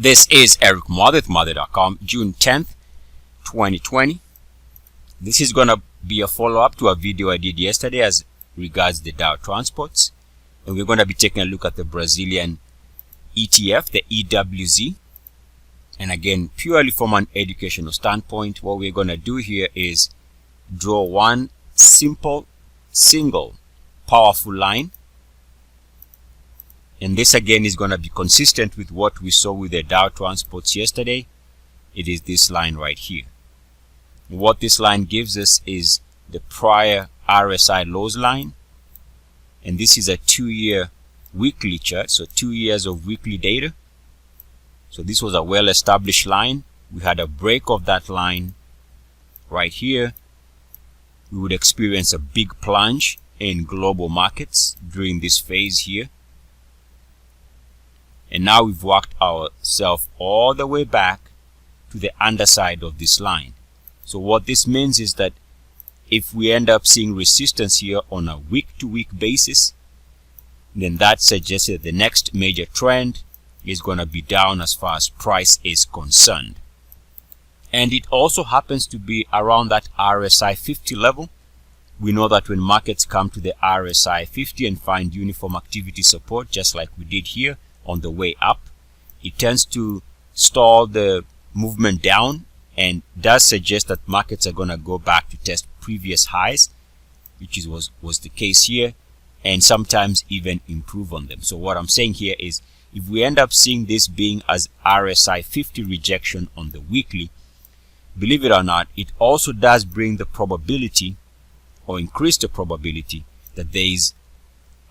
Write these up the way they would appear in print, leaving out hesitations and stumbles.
This is Eric Muathe, Muathe.com, June 10th, 2020. This is going to be a follow-up to a video I did yesterday as regards the Dow Transports. And we're going to be taking a look at the Brazilian ETF, the EWZ. And again, purely from an educational standpoint, what we're going to do here is draw one simple, single, powerful line. And this again is going to be consistent with what we saw with the Dow Transports yesterday. It is this line right here. What this line gives us is the prior RSI lows line. And this is a 2-year weekly chart, so 2 years of weekly data. So this was a well-established line. We had a break of that line right here. We would experience a big plunge in global markets during this phase here. And now we've worked ourselves all the way back to the underside of this line. So what this means is that if we end up seeing resistance here on a week-to-week basis, then that suggests that the next major trend is going to be down as far as price is concerned. And it also happens to be around that RSI 50 level. We know that when markets come to the RSI 50 and find uniform activity support, just like we did here on the way up, it tends to stall the movement down and does suggest that markets are going to go back to test previous highs, which was the case here, and sometimes even improve on them. So what I'm saying here is, if we end up seeing this being as RSI 50 rejection on the weekly, believe it or not, it also does bring the probability or increase the probability that there is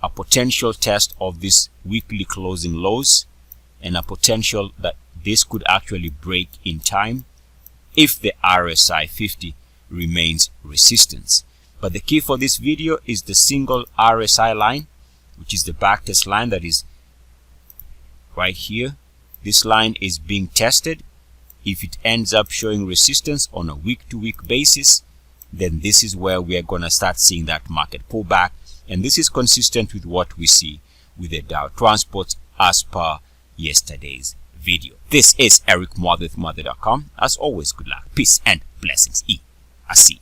a potential test of this weekly closing lows and a potential that this could actually break in time if the RSI 50 remains resistance. But the key for this video is the single RSI line, which is the backtest line that is right here. This line is being tested. If it ends up showing resistance on a week-to-week basis, then this is where we are going to start seeing that market pull back. And this is consistent with what we see with the Dow Transports as per yesterday's video. This is Eric Muathe, Muathe.com. As always, good luck, peace, and blessings. E-A-C-S.